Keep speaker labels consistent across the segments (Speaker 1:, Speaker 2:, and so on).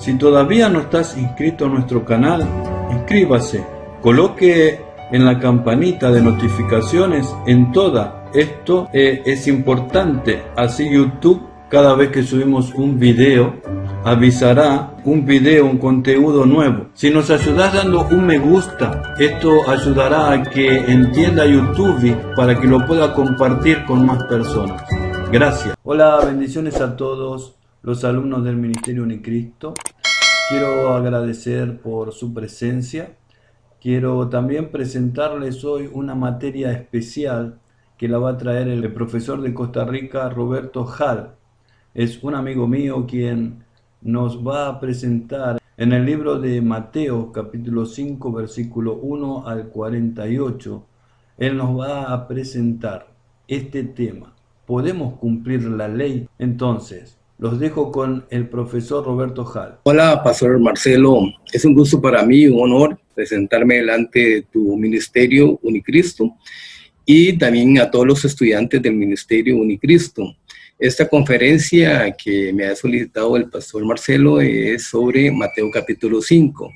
Speaker 1: Si todavía no estás inscrito a nuestro canal, inscríbase, coloque en la campanita de notificaciones en toda. Esto es importante, así YouTube cada vez que subimos un video avisará un contenido nuevo. Si nos ayudas dando un me gusta, esto ayudará a que entienda YouTube para que lo pueda compartir con más personas. Gracias. Hola, bendiciones a todos los alumnos del Ministerio Unicristo. Quiero agradecer por su presencia. Quiero también presentarles hoy una materia especial que la va a traer el profesor de Costa Rica, Roberto Hall. Es un amigo mío quien nos va a presentar en el libro de Mateo, capítulo 5, versículo 1 al 48. Él nos va a presentar este tema. ¿Podemos cumplir la ley? Entonces, los dejo con el profesor Roberto Hall.
Speaker 2: Hola, Pastor Marcelo. Es un gusto para mí, un honor presentarme delante de tu Ministerio Unicristo y también a todos los estudiantes del Ministerio Unicristo. Esta conferencia que me ha solicitado el Pastor Marcelo es sobre Mateo capítulo 5.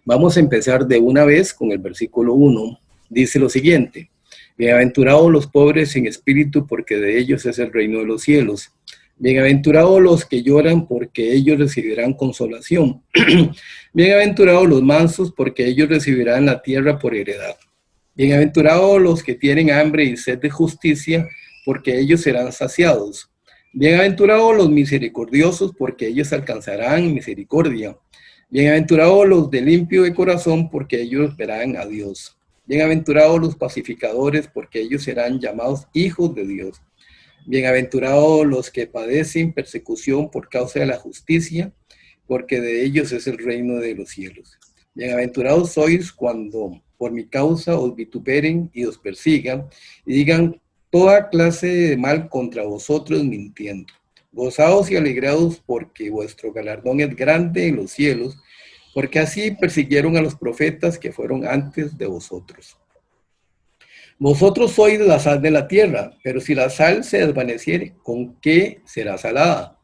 Speaker 2: Vamos a empezar de una vez con el versículo 1. Dice lo siguiente: Bienaventurados los pobres en espíritu, porque de ellos es el reino de los cielos. Bienaventurados los que lloran, porque ellos recibirán consolación. Bienaventurados los mansos, porque ellos recibirán la tierra por heredad. Bienaventurados los que tienen hambre y sed de justicia, porque ellos serán saciados. Bienaventurados los misericordiosos, porque ellos alcanzarán misericordia. Bienaventurados los de limpio de corazón, porque ellos verán a Dios. Bienaventurados los pacificadores, porque ellos serán llamados hijos de Dios. Bienaventurados los que padecen persecución por causa de la justicia, porque de ellos es el reino de los cielos. Bienaventurados sois cuando por mi causa os vituperen y os persigan, y digan toda clase de mal contra vosotros mintiendo. Gozaos y alegraos, porque vuestro galardón es grande en los cielos, porque así persiguieron a los profetas que fueron antes de vosotros. Vosotros sois la sal de la tierra, pero si la sal se desvaneciere, ¿con qué será salada?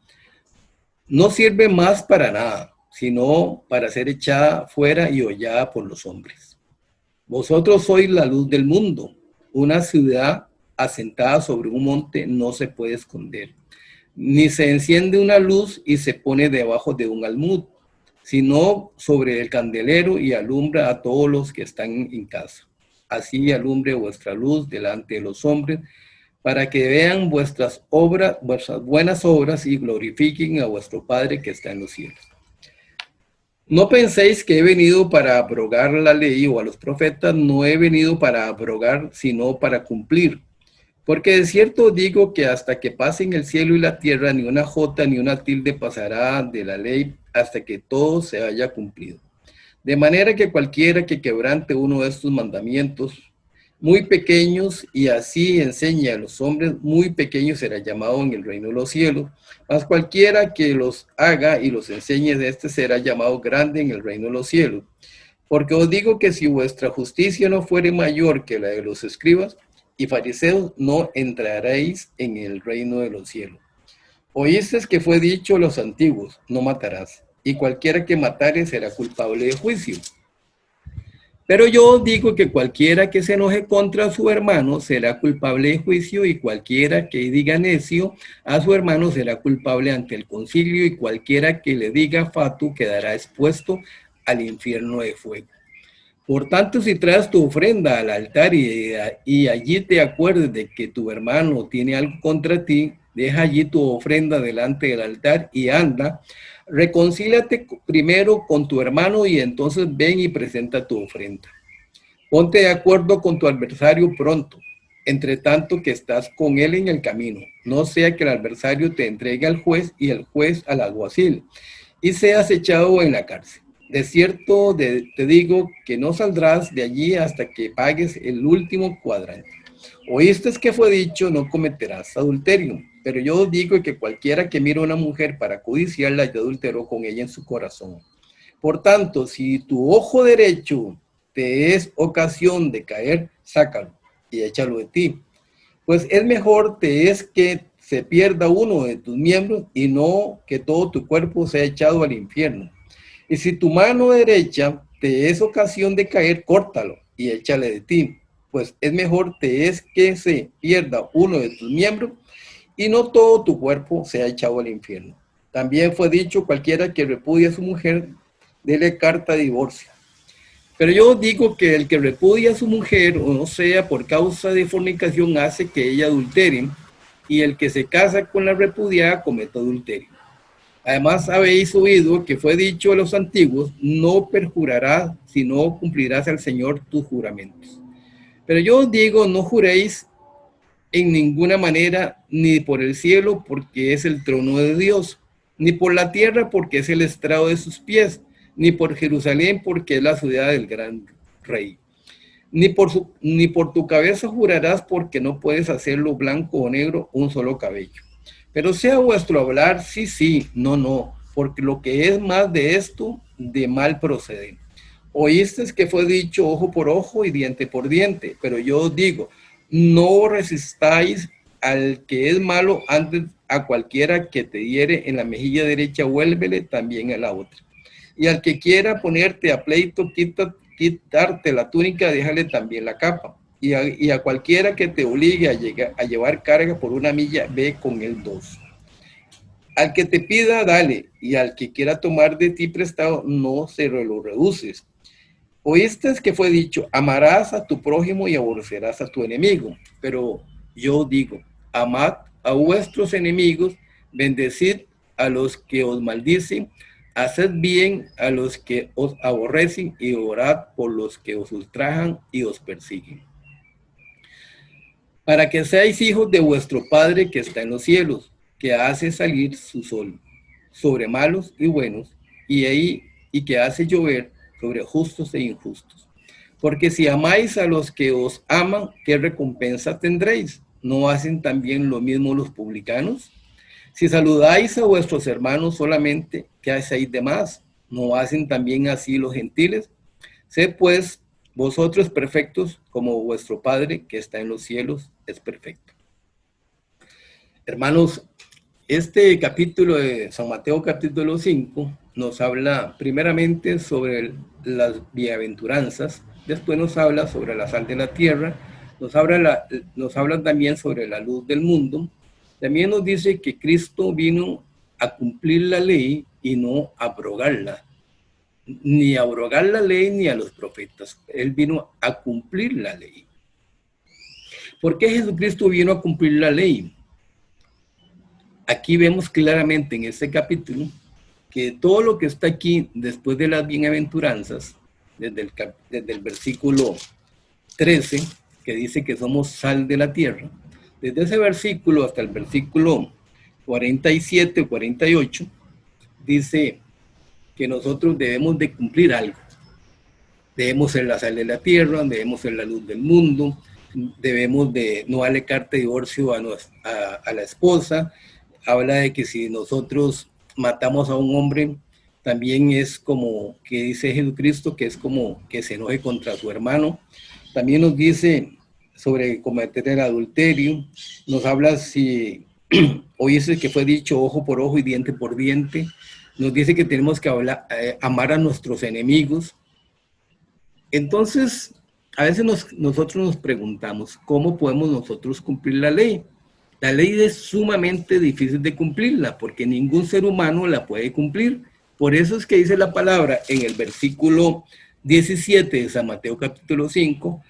Speaker 2: No sirve más para nada, sino para ser echada fuera y hollada por los hombres. Vosotros sois la luz del mundo. Una ciudad asentada sobre un monte no se puede esconder, ni se enciende una luz y se pone debajo de un almud, sino sobre el candelero y alumbra a todos los que están en casa. Así alumbre vuestra luz delante de los hombres, para que vean vuestras buenas obras y glorifiquen a vuestro Padre que está en los cielos. No penséis que he venido para abrogar la ley o a los profetas. No he venido para abrogar, sino para cumplir. Porque de cierto digo que hasta que pasen el cielo y la tierra, ni una jota ni una tilde pasará de la ley hasta que todo se haya cumplido. De manera que cualquiera que quebrante uno de estos mandamientos muy pequeños y así enseñe a los hombres, muy pequeños será llamado en el reino de los cielos. Mas cualquiera que los haga y los enseñe de este será llamado grande en el reino de los cielos. Porque os digo que si vuestra justicia no fuere mayor que la de los escribas y fariseos, no entraréis en el reino de los cielos. Oísteis que fue dicho a los antiguos: no matarás, y cualquiera que matare será culpable de juicio. Pero yo os digo que cualquiera que se enoje contra su hermano será culpable de juicio, y cualquiera que diga necio a su hermano será culpable ante el concilio, y cualquiera que le diga fatu quedará expuesto al infierno de fuego. Por tanto, si traes tu ofrenda al altar y allí te acuerdes de que tu hermano tiene algo contra ti, deja allí tu ofrenda delante del altar y anda, reconcíliate primero con tu hermano y entonces ven y presenta tu ofrenda. Ponte de acuerdo con tu adversario pronto, entre tanto que estás con él en el camino. No sea que el adversario te entregue al juez y el juez al alguacil, y seas echado en la cárcel. De cierto te digo que no saldrás de allí hasta que pagues el último cuadrante. Oíste que fue dicho: no cometerás adulterio. Pero yo os digo que cualquiera que mire a una mujer para codiciarla ya adulteró con ella en su corazón. Por tanto, si tu ojo derecho te es ocasión de caer, sácalo y échalo de ti. Pues es mejor te es que se pierda uno de tus miembros y no que todo tu cuerpo sea echado al infierno. Y si tu mano derecha te es ocasión de caer, córtalo y échale de ti, pues es mejor te es que se pierda uno de tus miembros y no todo tu cuerpo sea echado al infierno. También fue dicho, cualquiera que repudia a su mujer, dele carta de divorcio. Pero yo digo que el que repudia a su mujer, o no sea por causa de fornicación, hace que ella adultere, y el que se casa con la repudiada comete adulterio. Además habéis oído que fue dicho a los antiguos, no perjurarás, sino cumplirás al Señor tus juramentos. Pero yo os digo, no juréis en ninguna manera, ni por el cielo, porque es el trono de Dios, ni por la tierra, porque es el estrado de sus pies, ni por Jerusalén, porque es la ciudad del gran rey. Ni por tu cabeza jurarás, porque no puedes hacerlo blanco o negro un solo cabello. Pero sea vuestro hablar sí, sí, no, no, porque lo que es más de esto, de mal procede. Oísteis que fue dicho ojo por ojo y diente por diente, pero yo os digo, no resistáis al que es malo, antes a cualquiera que te diere en la mejilla derecha, vuélvele también a la otra. Y al que quiera ponerte a pleito, quitarte la túnica, déjale también la capa. Y a cualquiera que te obligue a llevar carga por una milla, ve con él dos. Al que te pida, dale, y al que quiera tomar de ti prestado, no se lo reduces. Oíste que fue dicho, amarás a tu prójimo y aborrecerás a tu enemigo. Pero yo digo, amad a vuestros enemigos, bendecid a los que os maldicen, haced bien a los que os aborrecen y orad por los que os ultrajan y os persiguen. Para que seáis hijos de vuestro Padre que está en los cielos, que hace salir su sol sobre malos y buenos, y que hace llover sobre justos e injustos. Porque si amáis a los que os aman, ¿qué recompensa tendréis? ¿No hacen también lo mismo los publicanos? Si saludáis a vuestros hermanos solamente, ¿qué hacéis de más? ¿No hacen también así los gentiles? Sed pues vosotros perfectos como vuestro Padre que está en los cielos es perfecto. Hermanos, este capítulo de San Mateo capítulo 5 nos habla primeramente sobre las bienaventuranzas, después nos habla sobre la sal de la tierra, nos habla también sobre la luz del mundo, también nos dice que Cristo vino a cumplir la ley y no a abrogarla, ni a abrogar la ley ni a los profetas, Él vino a cumplir la ley. ¿Por qué Jesucristo vino a cumplir la ley? Aquí vemos claramente en este capítulo que todo lo que está aquí después de las bienaventuranzas, desde el versículo 13, que dice que somos sal de la tierra, desde ese versículo hasta el versículo 47 o 48, dice que nosotros debemos de cumplir algo. Debemos ser la sal de la tierra, debemos ser la luz del mundo, debemos de no darle carta de divorcio a la esposa. Habla de que si nosotros matamos a un hombre, también es como que dice Jesucristo, que es como que se enoje contra su hermano. También nos dice sobre cometer el adulterio, nos habla si oíste que fue dicho ojo por ojo y diente por diente, nos dice que tenemos que amar a nuestros enemigos. Entonces, a veces nosotros nos preguntamos, ¿cómo podemos nosotros cumplir la ley? La ley es sumamente difícil de cumplirla, porque ningún ser humano la puede cumplir. Por eso es que dice la palabra en el versículo 17 de San Mateo capítulo 5,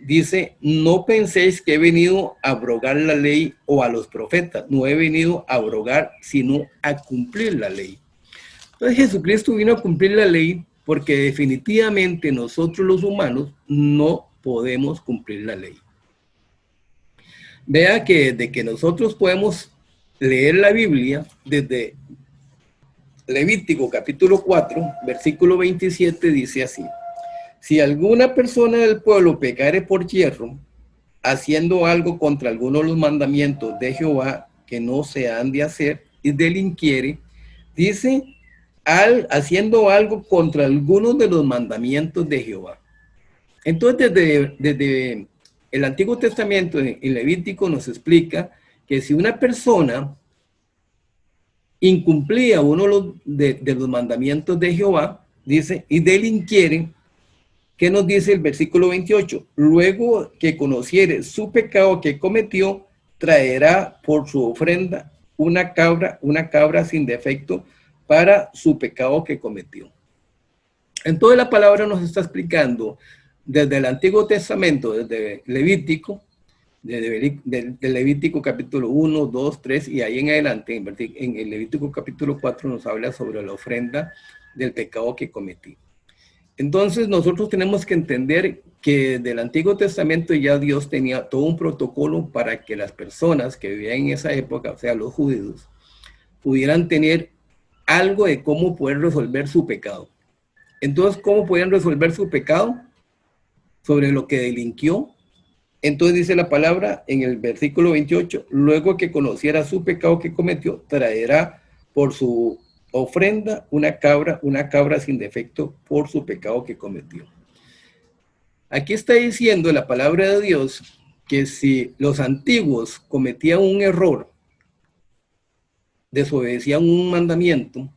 Speaker 2: dice, no penséis que he venido a abrogar la ley o a los profetas, no he venido a abrogar, sino a cumplir la ley. Entonces Jesucristo vino a cumplir la ley porque definitivamente nosotros los humanos no podemos cumplir la ley. Vea que desde que nosotros podemos leer la Biblia, desde Levítico capítulo 4, versículo 27, dice así, si alguna persona del pueblo pecare por hierro, haciendo algo contra alguno de los mandamientos de Jehová que no se han de hacer, y delinquiere, dice, haciendo algo contra algunos de los mandamientos de Jehová. Entonces, desde el Antiguo Testamento, en Levítico, nos explica que si una persona incumplía uno de los mandamientos de Jehová, dice, y delinquiere. ¿Qué nos dice el versículo 28? Luego que conociere su pecado que cometió, traerá por su ofrenda una cabra sin defecto para su pecado que cometió. Entonces la palabra nos está explicando desde el Antiguo Testamento, desde Levítico, de Levítico capítulo 1, 2, 3 y ahí en adelante, en el Levítico capítulo 4 nos habla sobre la ofrenda del pecado que cometí. Entonces nosotros tenemos que entender que del Antiguo Testamento ya Dios tenía todo un protocolo para que las personas que vivían en esa época, o sea, los judíos, pudieran tener algo de cómo poder resolver su pecado. Entonces, ¿cómo podían resolver su pecado? Sobre lo que delinquió. Entonces dice la palabra en el versículo 28, luego que conociera su pecado que cometió, traerá por su ofrenda una cabra sin defecto por su pecado que cometió. Aquí está diciendo la palabra de Dios que si los antiguos cometían un error, desobedecían un mandamiento,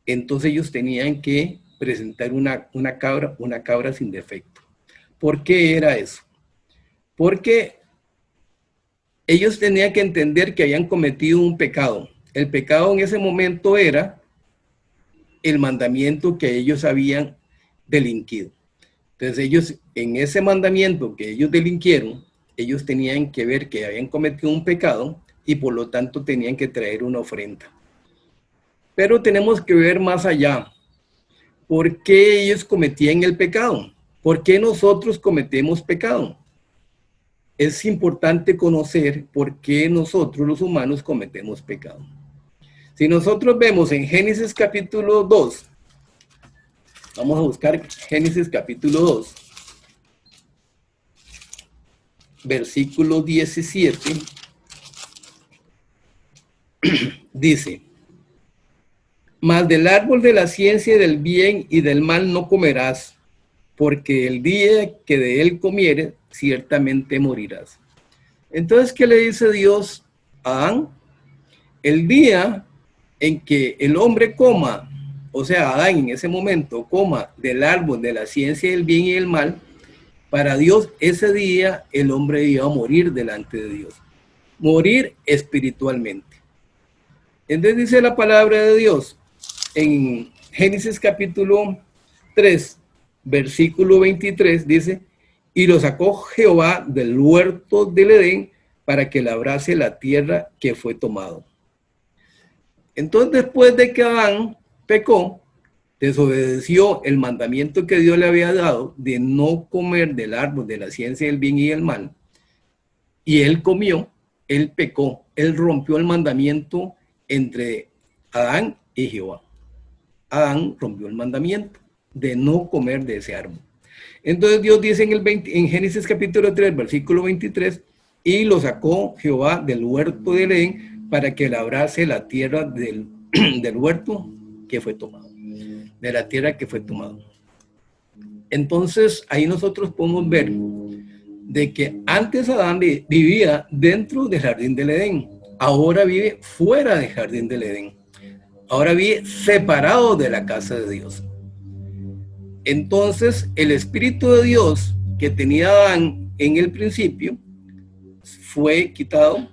Speaker 2: entonces ellos tenían que presentar una cabra sin defecto. ¿Por qué era eso? Porque ellos tenían que entender que habían cometido un pecado. El pecado en ese momento era el mandamiento que ellos habían delinquido. Entonces ellos, en ese mandamiento que ellos delinquieron, ellos tenían que ver que habían cometido un pecado y por lo tanto tenían que traer una ofrenda. Pero tenemos que ver más allá. ¿Por qué ellos cometían el pecado? ¿Por qué nosotros cometemos pecado? Es importante conocer por qué nosotros los humanos cometemos pecado. Si nosotros vemos en Génesis capítulo 2, vamos a buscar Génesis capítulo 2, versículo 17, dice, mas del árbol de la ciencia del bien y del mal no comerás, porque el día que de él comieres, ciertamente morirás. Entonces, ¿qué le dice Dios a Adán? El día en que el hombre coma, o sea, Adán en ese momento coma del árbol de la ciencia del bien y del mal, para Dios ese día el hombre iba a morir delante de Dios. Morir espiritualmente. Entonces dice la palabra de Dios en Génesis capítulo 3, versículo 23, dice, y lo sacó Jehová del huerto del Edén para que labrase la tierra que fue tomado. Entonces, después de que Adán pecó, desobedeció el mandamiento que Dios le había dado de no comer del árbol de la ciencia del bien y del mal, y él comió, él pecó, él rompió el mandamiento entre Adán y Jehová. Adán rompió el mandamiento de no comer de ese árbol. Entonces Dios dice en Génesis capítulo 3, versículo 23, y lo sacó Jehová del huerto de Edén para que labrase la tierra del huerto que fue tomado, de la tierra que fue tomado. Entonces ahí nosotros podemos ver de que antes Adán vivía dentro del jardín del Edén, ahora vive fuera del jardín del Edén, ahora vive separado de la casa de Dios. Entonces el Espíritu de Dios que tenía Adán en el principio fue quitado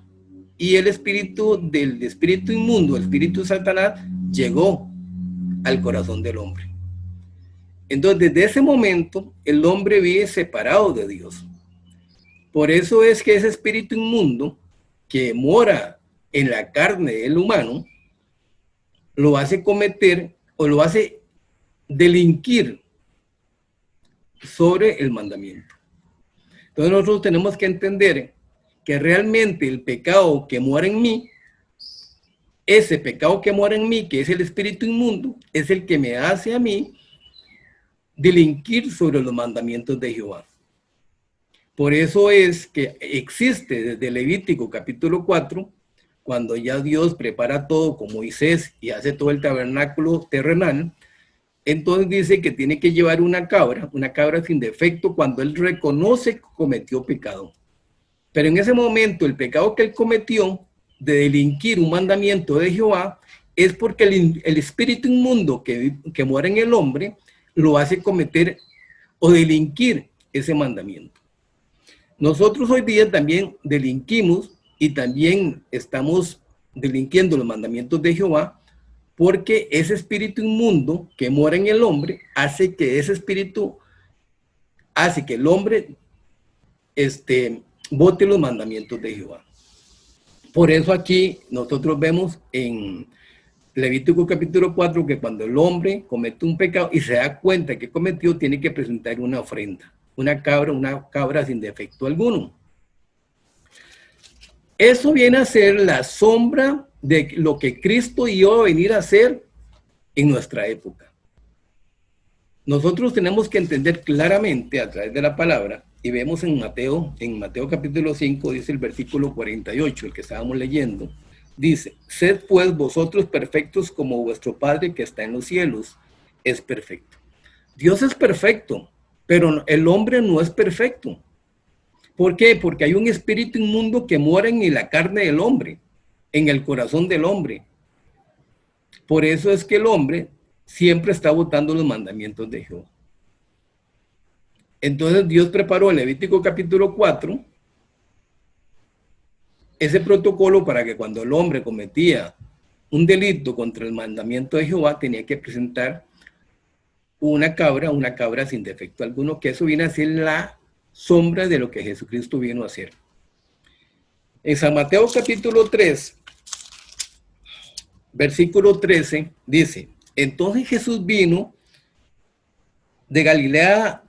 Speaker 2: y el espíritu del espíritu inmundo, el espíritu de Satanás, llegó al corazón del hombre. Entonces desde ese momento el hombre vive separado de Dios. Por eso es que ese espíritu inmundo que mora en la carne del humano lo hace cometer o lo hace delinquir sobre el mandamiento. Entonces nosotros tenemos que entender que realmente el pecado que mora en mí, ese pecado que mora en mí, que es el espíritu inmundo, es el que me hace a mí delinquir sobre los mandamientos de Jehová. Por eso es que existe desde Levítico capítulo 4, cuando ya Dios prepara todo con Moisés y hace todo el tabernáculo terrenal, entonces dice que tiene que llevar una cabra sin defecto cuando él reconoce que cometió pecado. Pero en ese momento el pecado que él cometió de delinquir un mandamiento de Jehová, es porque el espíritu inmundo que mora en el hombre lo hace cometer o delinquir ese mandamiento. Nosotros hoy día también delinquimos y también estamos delinquiendo los mandamientos de Jehová, porque ese espíritu inmundo que mora en el hombre hace que ese espíritu hace que el hombre bote los mandamientos de Jehová. Por eso aquí nosotros vemos en Levítico capítulo 4 que cuando el hombre comete un pecado y se da cuenta que cometió, tiene que presentar una ofrenda, una cabra sin defecto alguno. Eso viene a ser la sombra de lo que Cristo iba a venir a hacer en nuestra época. Nosotros tenemos que entender claramente a través de la palabra, y vemos en Mateo capítulo 5, dice el versículo 48, el que estábamos leyendo, dice: sed pues vosotros perfectos como vuestro Padre que está en los cielos es perfecto. Dios es perfecto, pero el hombre no es perfecto. ¿Por qué? Porque hay un espíritu inmundo que mora en la carne del hombre, en el corazón del hombre. Por eso es que el hombre siempre está botando los mandamientos de Jehová. Entonces Dios preparó en Levítico capítulo 4 ese protocolo para que cuando el hombre cometía un delito contra el mandamiento de Jehová, tenía que presentar una cabra sin defecto alguno, que eso viene a ser la sombra de lo que Jesucristo vino a hacer. En San Mateo capítulo 3, versículo 13, dice: entonces Jesús vino de Galilea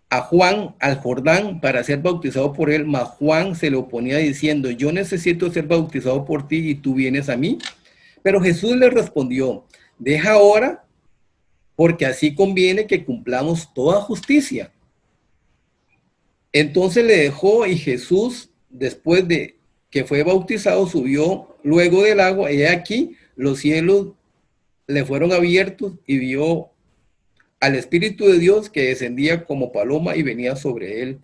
Speaker 2: a Juan al Jordán para ser bautizado por él, mas Juan se le oponía diciendo: yo necesito ser bautizado por ti y tú vienes a mí. Pero Jesús le respondió: deja ahora, porque así conviene que cumplamos toda justicia. Entonces le dejó, y Jesús, después de que fue bautizado, subió luego del agua, y aquí los cielos le fueron abiertos y vio al Espíritu de Dios que descendía como paloma y venía sobre él.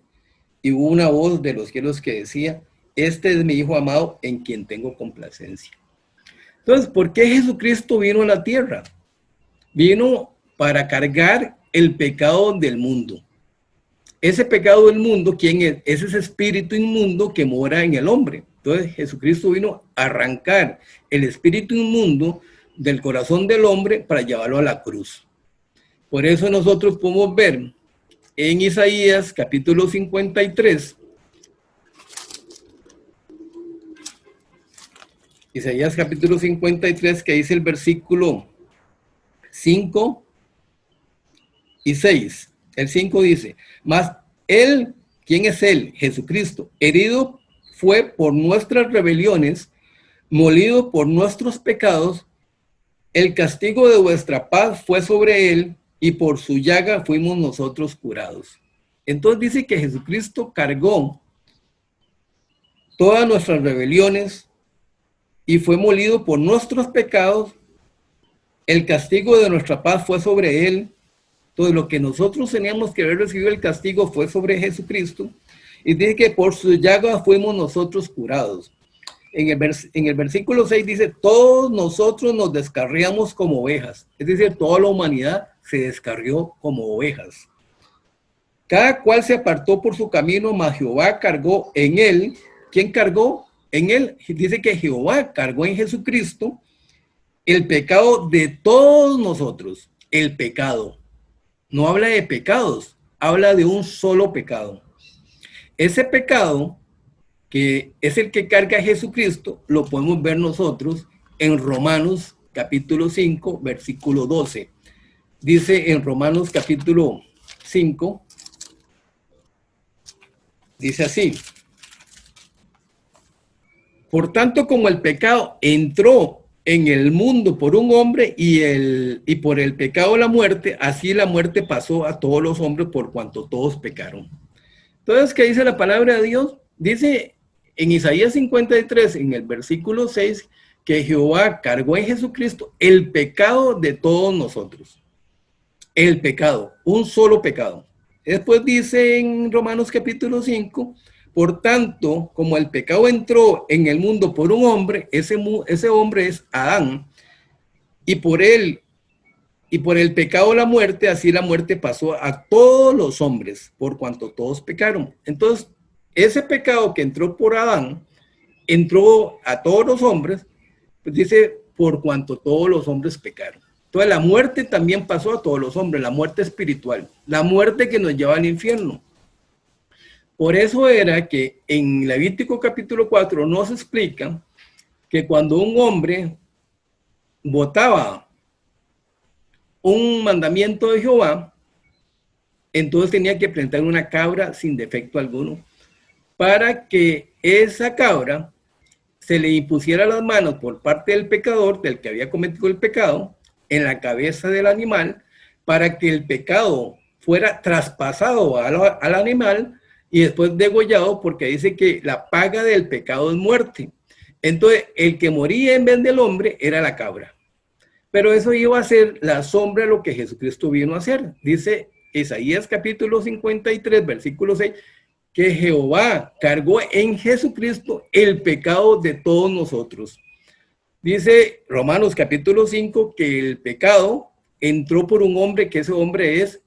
Speaker 2: Y hubo una voz de los cielos que decía: este es mi Hijo amado, en quien tengo complacencia. Entonces, ¿por qué Jesucristo vino a la tierra? Vino para cargar el pecado del mundo. Ese pecado del mundo, ¿quién es? Es ese espíritu inmundo que mora en el hombre. Entonces, Jesucristo vino a arrancar el espíritu inmundo del corazón del hombre para llevarlo a la cruz. Por eso nosotros podemos ver en Isaías capítulo 53, Isaías capítulo 53, que dice el versículo 5 y 6. El 5 dice: mas él, ¿quién es él? Jesucristo, herido fue por nuestras rebeliones, molido por nuestros pecados, el castigo de vuestra paz fue sobre él, y por su llaga fuimos nosotros curados. Entonces dice que Jesucristo cargó todas nuestras rebeliones y fue molido por nuestros pecados. El castigo de nuestra paz fue sobre él. Todo lo que nosotros teníamos que haber recibido el castigo fue sobre Jesucristo. Y dice que por su llaga fuimos nosotros curados. En el versículo 6 dice: todos nosotros nos descarriamos como ovejas. Es decir, toda la humanidad se descarrió como ovejas. Cada cual se apartó por su camino, mas Jehová cargó en él. ¿Quién cargó en él? Dice que Jehová cargó en Jesucristo el pecado de todos nosotros. El pecado. No habla de pecados, habla de un solo pecado. Ese pecado, que es el que carga Jesucristo, lo podemos ver nosotros en Romanos capítulo 5, versículo 12. Dice en Romanos capítulo 5, dice así: por tanto, como el pecado entró en el mundo por un hombre y por el pecado la muerte, así la muerte pasó a todos los hombres por cuanto todos pecaron. Entonces, ¿qué dice la palabra de Dios? Dice en Isaías 53, en el versículo 6, que Jehová cargó en Jesucristo el pecado de todos nosotros. El pecado, un solo pecado. Después dice en Romanos capítulo 5, por tanto, como el pecado entró en el mundo por un hombre, ese hombre es Adán, y por él, y por el pecado la muerte, así la muerte pasó a todos los hombres, por cuanto todos pecaron. Entonces, ese pecado que entró por Adán, entró a todos los hombres, pues dice, por cuanto todos los hombres pecaron. Entonces, la muerte también pasó a todos los hombres, la muerte espiritual, la muerte que nos lleva al infierno. Por eso era que en Levítico capítulo 4 nos explica que cuando un hombre votaba un mandamiento de Jehová, entonces tenía que presentar una cabra sin defecto alguno, para que esa cabra se le impusiera las manos por parte del pecador, del que había cometido el pecado, en la cabeza del animal, para que el pecado fuera traspasado al animal y después degollado, porque dice que la paga del pecado es muerte. Entonces, el que moría en vez del hombre era la cabra. Pero eso iba a ser la sombra de lo que Jesucristo vino a hacer. Dice Isaías capítulo 53, versículo 6, que Jehová cargó en Jesucristo el pecado de todos nosotros. Dice Romanos capítulo 5 que el pecado entró por un hombre, que ese hombre es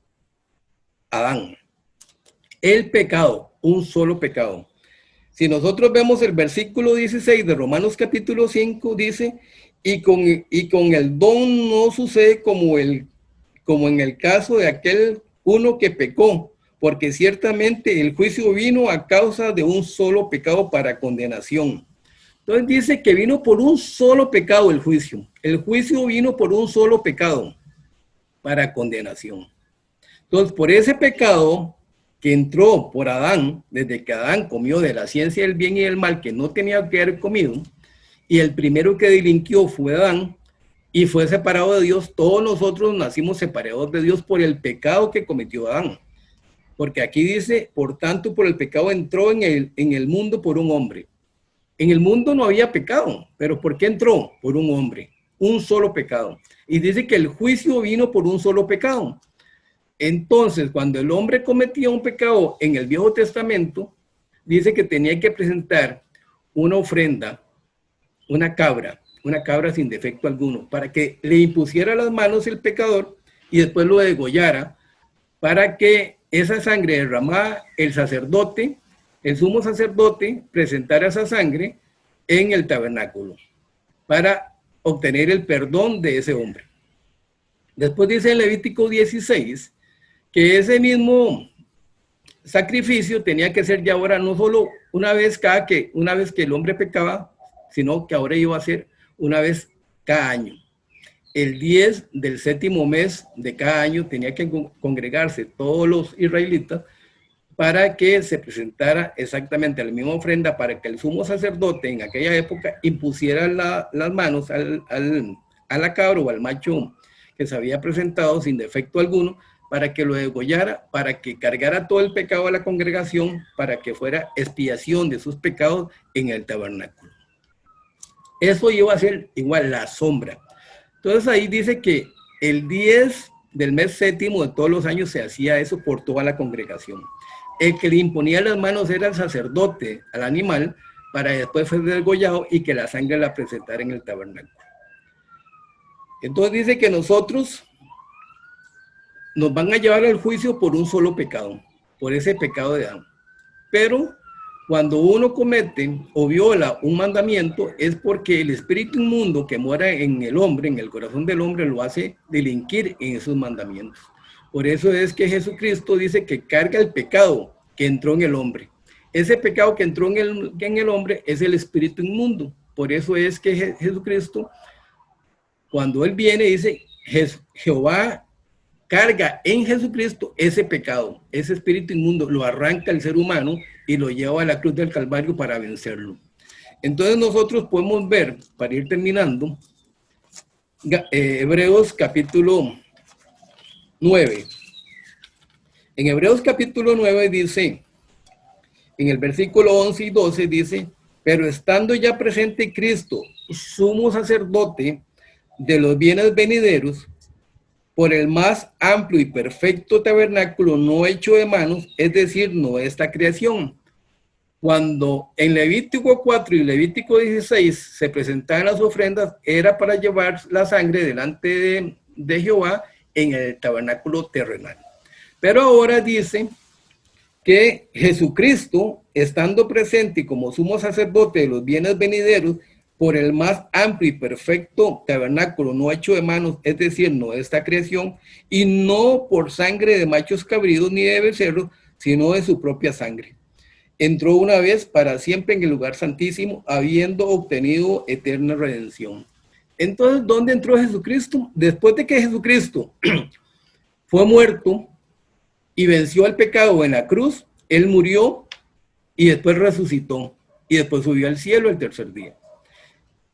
Speaker 2: Adán. El pecado, un solo pecado. Si nosotros vemos el versículo 16 de Romanos capítulo 5, dice, y con el don no sucede como en el caso de aquel uno que pecó, porque ciertamente el juicio vino a causa de un solo pecado para condenación. Entonces dice que vino por un solo pecado el juicio. El juicio vino por un solo pecado para condenación. Entonces, por ese pecado que entró por Adán, desde que Adán comió de la ciencia del bien y del mal que no tenía que haber comido, y el primero que delinquió fue Adán, y fue separado de Dios, todos nosotros nacimos separados de Dios por el pecado que cometió Adán. Porque aquí dice, por tanto, por el pecado entró en el mundo por un hombre. En el mundo no había pecado, pero ¿por qué entró? Por un hombre, un solo pecado. Y dice que el juicio vino por un solo pecado. Entonces, cuando el hombre cometía un pecado en el Viejo Testamento, dice que tenía que presentar una ofrenda, una cabra sin defecto alguno, para que le impusiera las manos el pecador y después lo degollara, para que esa sangre derramada, el sacerdote, el sumo sacerdote, presentara esa sangre en el tabernáculo para obtener el perdón de ese hombre. Después dice en Levítico 16 que ese mismo sacrificio tenía que ser ya ahora no solo una vez que el hombre pecaba, sino que ahora iba a ser una vez cada año. El 10 del séptimo mes de cada año tenía que congregarse todos los israelitas para que se presentara exactamente la misma ofrenda, para que el sumo sacerdote en aquella época impusiera las manos a la cabra o al macho que se había presentado sin defecto alguno, para que lo degollara, para que cargara todo el pecado a la congregación, para que fuera expiación de sus pecados en el tabernáculo. Eso iba a ser igual la sombra. Entonces ahí dice que el 10 del mes séptimo de todos los años se hacía eso por toda la congregación. El que le imponía las manos era el sacerdote al animal, para después ser degollado y que la sangre la presentara en el tabernáculo. Entonces dice que nosotros nos van a llevar al juicio por un solo pecado, por ese pecado de Adán. Pero cuando uno comete o viola un mandamiento, es porque el espíritu inmundo que mora en el hombre, en el corazón del hombre, lo hace delinquir en esos mandamientos. Por eso es que Jesucristo dice que carga el pecado que entró en el hombre. Ese pecado que entró en el hombre es el espíritu inmundo. Por eso es que Jesucristo, cuando Él viene, dice, Jehová carga en Jesucristo ese pecado, ese espíritu inmundo, lo arranca el ser humano y lo lleva a la cruz del Calvario para vencerlo. Entonces nosotros podemos ver, para ir terminando, Hebreos capítulo 9. En Hebreos capítulo 9 dice, en el versículo 11 y 12 dice, pero estando ya presente Cristo, sumo sacerdote de los bienes venideros, por el más amplio y perfecto tabernáculo no hecho de manos, es decir, no esta creación, cuando en Levítico 4 y Levítico 16 se presentaban las ofrendas, era para llevar la sangre delante de Jehová en el tabernáculo terrenal. Pero ahora dice que Jesucristo, estando presente como sumo sacerdote de los bienes venideros, por el más amplio y perfecto tabernáculo no hecho de manos, es decir, no de esta creación, y no por sangre de machos cabríos ni de becerros, sino de su propia sangre. Entró una vez para siempre en el lugar santísimo, habiendo obtenido eterna redención. Entonces, ¿dónde entró Jesucristo? Después de que Jesucristo fue muerto y venció al pecado en la cruz, Él murió y después resucitó y después subió al cielo el tercer día.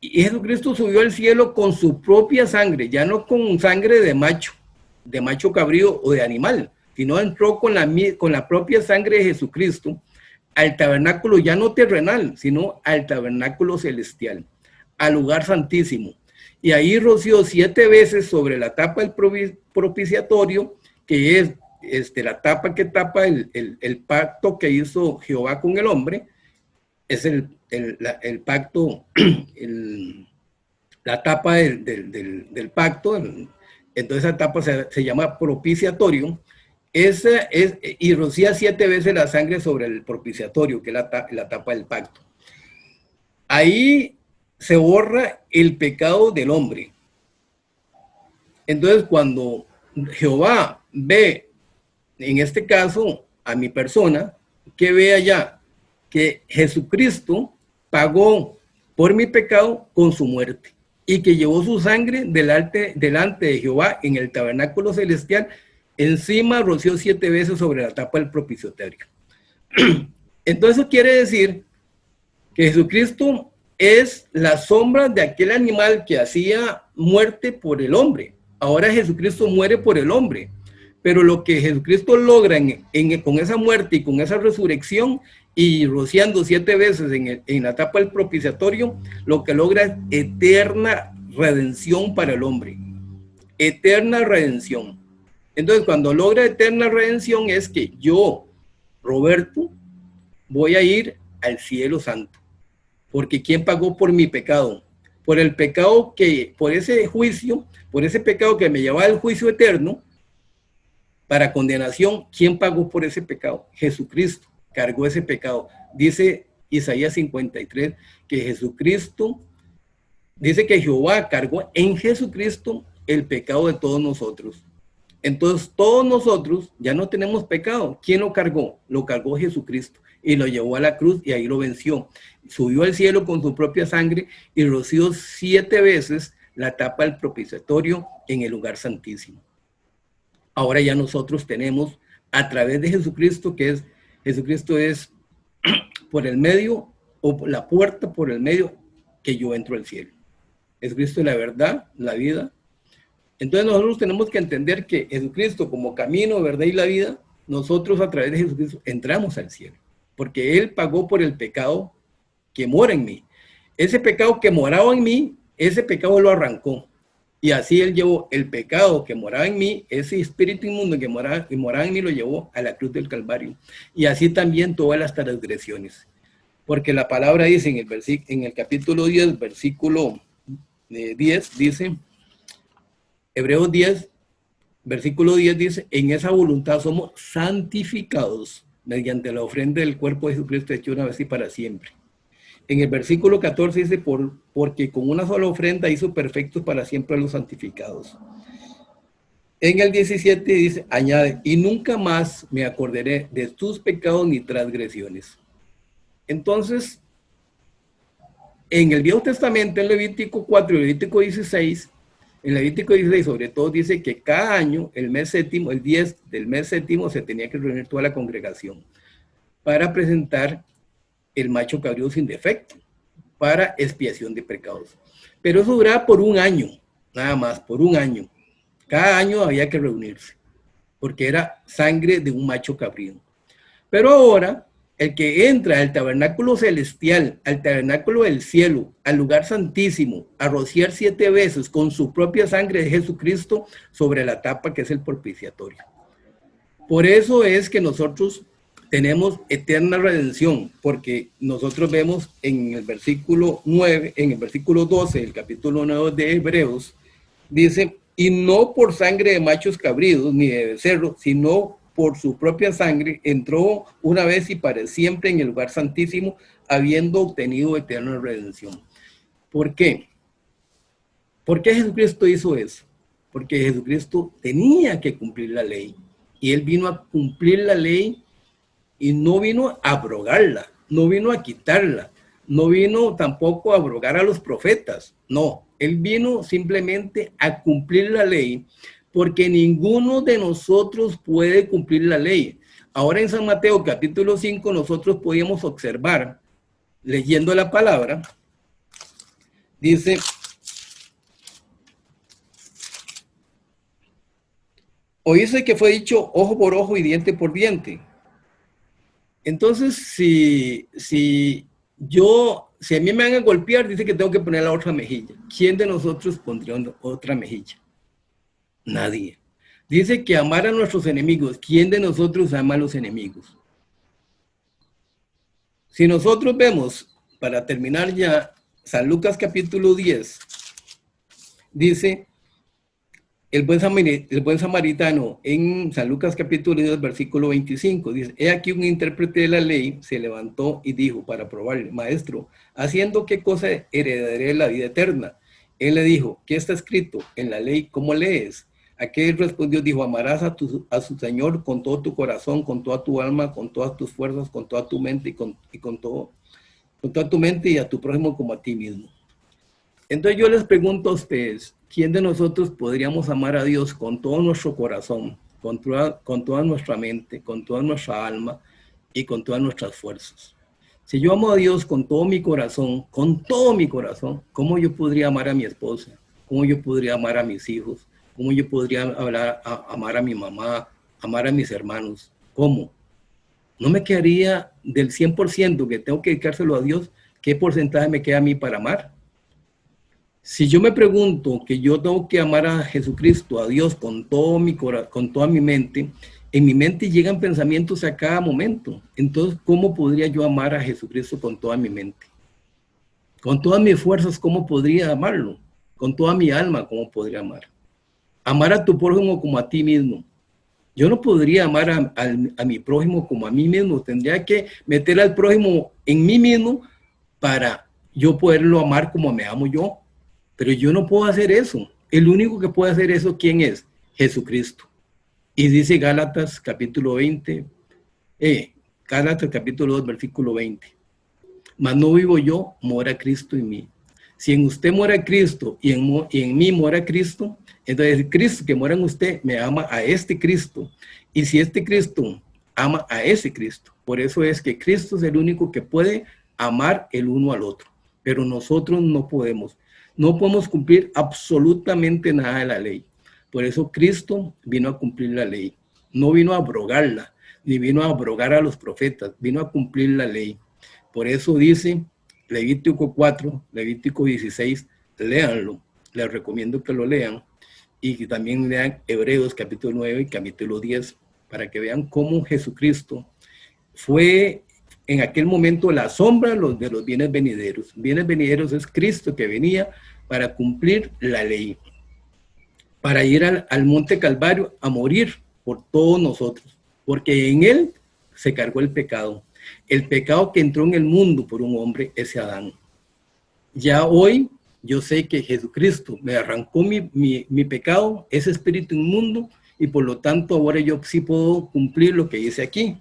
Speaker 2: Y Jesucristo subió al cielo con su propia sangre, ya no con sangre de macho cabrío o de animal, sino entró con la propia sangre de Jesucristo al tabernáculo ya no terrenal, sino al tabernáculo celestial, al lugar santísimo. Y ahí roció 7 veces sobre la tapa del propiciatorio, que es la tapa que tapa el pacto que hizo Jehová con el hombre, es el pacto, la tapa del pacto, entonces esa tapa se llama propiciatorio, y rocía 7 veces la sangre sobre el propiciatorio, que es la tapa del pacto. Ahí se borra el pecado del hombre. Entonces cuando Jehová ve, en este caso, a mi persona, ¿qué ve allá? Que Jesucristo pagó por mi pecado con su muerte y que llevó su sangre delante de Jehová en el tabernáculo celestial. Encima roció 7 veces sobre la tapa del propiciatorio. Entonces eso quiere decir que Jesucristo es la sombra de aquel animal que hacía muerte por el hombre. Ahora Jesucristo muere por el hombre. Pero lo que Jesucristo logra con esa muerte y con esa resurrección y rociando 7 veces en la tapa del propiciatorio, lo que logra es eterna redención para el hombre. Eterna redención. Entonces, cuando logra eterna redención es que yo, Roberto, voy a ir al cielo santo. Porque ¿quién pagó por mi pecado? Por el pecado por ese juicio, por ese pecado que me llevaba al juicio eterno, para condenación, ¿quién pagó por ese pecado? Jesucristo cargó ese pecado. Dice Isaías 53 que Jesucristo, dice que Jehová cargó en Jesucristo el pecado de todos nosotros. Entonces todos nosotros ya no tenemos pecado. ¿Quién lo cargó? Lo cargó Jesucristo y lo llevó a la cruz y ahí lo venció. Subió al cielo con su propia sangre y roció 7 veces la tapa del propiciatorio en el lugar santísimo. Ahora ya nosotros tenemos a través de Jesucristo, Jesucristo es por el medio o la puerta por el medio que yo entro al cielo. Jesucristo es la verdad, la vida. Entonces nosotros tenemos que entender que Jesucristo como camino, verdad y la vida, nosotros a través de Jesucristo entramos al cielo. Porque Él pagó por el pecado que mora en mí. Ese pecado que moraba en mí, ese pecado lo arrancó. Y así Él llevó el pecado que moraba en mí, ese espíritu inmundo que moraba en mí, lo llevó a la cruz del Calvario. Y así también todas las transgresiones. Porque la palabra dice en el capítulo 10, versículo 10, dice, Hebreos 10, versículo 10 dice, en esa voluntad somos santificados mediante la ofrenda del cuerpo de Jesucristo hecho una vez y para siempre. En el versículo 14 dice, porque con una sola ofrenda hizo perfectos para siempre a los santificados. En el 17 dice, añade, y nunca más me acordaré de tus pecados ni transgresiones. Entonces, en el Viejo Testamento, en Levítico 4 y Levítico 16, en Levítico 16 sobre todo dice que cada año, el mes séptimo, el 10 del mes séptimo, se tenía que reunir toda la congregación para presentar el macho cabrío sin defecto para expiación de pecados. Pero eso duraba por un año, nada más, por un año. Cada año había que reunirse, porque era sangre de un macho cabrío. Pero ahora, el que entra al tabernáculo celestial, al tabernáculo del cielo, al lugar santísimo, a rociar 7 veces con su propia sangre de Jesucristo sobre la tapa que es el propiciatorio. Por eso es que nosotros tenemos eterna redención, porque nosotros vemos en el versículo 9, en el versículo 12 del capítulo 9 de Hebreos, dice, y no por sangre de machos cabridos ni de becerros, sino por su propia sangre, entró una vez y para siempre en el lugar santísimo, habiendo obtenido eterna redención. ¿Por qué? ¿Por qué Jesucristo hizo eso? Porque Jesucristo tenía que cumplir la ley, y Él vino a cumplir la ley y no vino a abrogarla, no vino a quitarla, no vino tampoco a abrogar a los profetas, no, Él vino simplemente a cumplir la ley, porque ninguno de nosotros puede cumplir la ley. Ahora en San Mateo capítulo 5 nosotros podíamos observar, leyendo la palabra, dice, oíste que fue dicho ojo por ojo y diente por diente. Entonces, si a mí me van a golpear, dice que tengo que poner la otra mejilla. ¿Quién de nosotros pondría otra mejilla? Nadie. Dice que amar a nuestros enemigos. ¿Quién de nosotros ama a los enemigos? Si nosotros vemos, para terminar ya, San Lucas capítulo 10, dice, el buen samaritano en San Lucas capítulo 10, versículo 25, dice, he aquí un intérprete de la ley se levantó y dijo para probarle, maestro, ¿haciendo qué cosa heredaré la vida eterna? Él le dijo, ¿qué está escrito en la ley? ¿Cómo lees? Aquel respondió, dijo, amarás a su Señor con todo tu corazón, con toda tu alma, con todas tus fuerzas, con toda tu mente con toda tu mente y a tu prójimo como a ti mismo. Entonces yo les pregunto a ustedes, ¿quién de nosotros podríamos amar a Dios con todo nuestro corazón, con toda nuestra mente, con toda nuestra alma y con todas nuestras fuerzas? Si yo amo a Dios con todo mi corazón, ¿cómo yo podría amar a mi esposa? ¿Cómo yo podría amar a mis hijos? ¿Cómo yo podría amar a mi mamá, amar a mis hermanos? ¿Cómo? No me quedaría del 100% que tengo que dedicárselo a Dios. ¿Qué porcentaje me queda a mí para amar? Si yo me pregunto que yo tengo que amar a Jesucristo, a Dios con todo mi corazón, con toda mi mente, en mi mente llegan pensamientos a cada momento. Entonces, ¿cómo podría yo amar a Jesucristo con toda mi mente? Con todas mis fuerzas, ¿cómo podría amarlo? Con toda mi alma, ¿cómo podría amar? Amar a tu prójimo como a ti mismo. Yo no podría amar a mi prójimo como a mí mismo. Tendría que meter al prójimo en mí mismo para yo poderlo amar como me amo yo. Pero yo no puedo hacer eso. El único que puede hacer eso, ¿quién es? Jesucristo. Y dice Gálatas capítulo 20, Gálatas capítulo 2, versículo 20. Mas no vivo yo, mora Cristo en mí. Si en usted mora Cristo y en mí mora Cristo, entonces el Cristo que mora en usted me ama a este Cristo. Y si este Cristo ama a ese Cristo, por eso es que Cristo es el único que puede amar el uno al otro. Pero nosotros no podemos. No podemos cumplir absolutamente nada de la ley. Por eso Cristo vino a cumplir la ley. No vino a abrogarla, ni vino a abrogar a los profetas, vino a cumplir la ley. Por eso dice Levítico 4, Levítico 16, léanlo. Les recomiendo que lo lean. Y que también lean Hebreos capítulo 9 y capítulo 10, para que vean cómo Jesucristo fue en aquel momento la sombra de los bienes venideros. Bienes venideros es Cristo que venía para cumplir la ley, para ir al monte Calvario a morir por todos nosotros, porque en Él se cargó el pecado que entró en el mundo por un hombre, ese Adán. Ya hoy yo sé que Jesucristo me arrancó mi pecado, ese espíritu inmundo, y por lo tanto ahora yo sí puedo cumplir lo que dice aquí,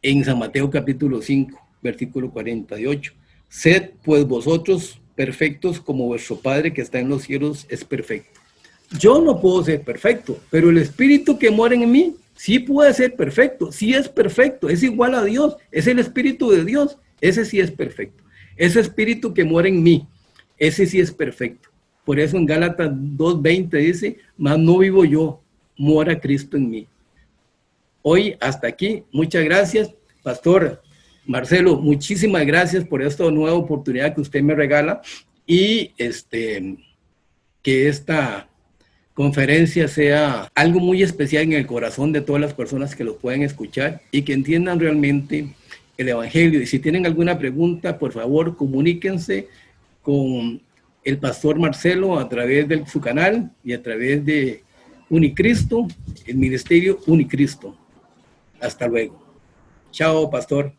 Speaker 2: en San Mateo capítulo 5, versículo 48. Sed pues vosotros perfectos como vuestro Padre que está en los cielos es perfecto. Yo no puedo ser perfecto, pero el Espíritu que mora en mí sí puede ser perfecto, sí es perfecto, es igual a Dios, es el Espíritu de Dios, ese sí es perfecto. Ese Espíritu que mora en mí, ese sí es perfecto. Por eso en Gálatas 2:20 dice, mas no vivo yo, mora Cristo en mí. Hoy hasta aquí, muchas gracias, Pastor Marcelo, muchísimas gracias por esta nueva oportunidad que usted me regala y que esta conferencia sea algo muy especial en el corazón de todas las personas que lo pueden escuchar y que entiendan realmente el Evangelio. Y si tienen alguna pregunta, por favor, comuníquense con el pastor Marcelo a través de su canal y a través de Unicristo, el Ministerio Unicristo. Hasta luego. Chao, pastor.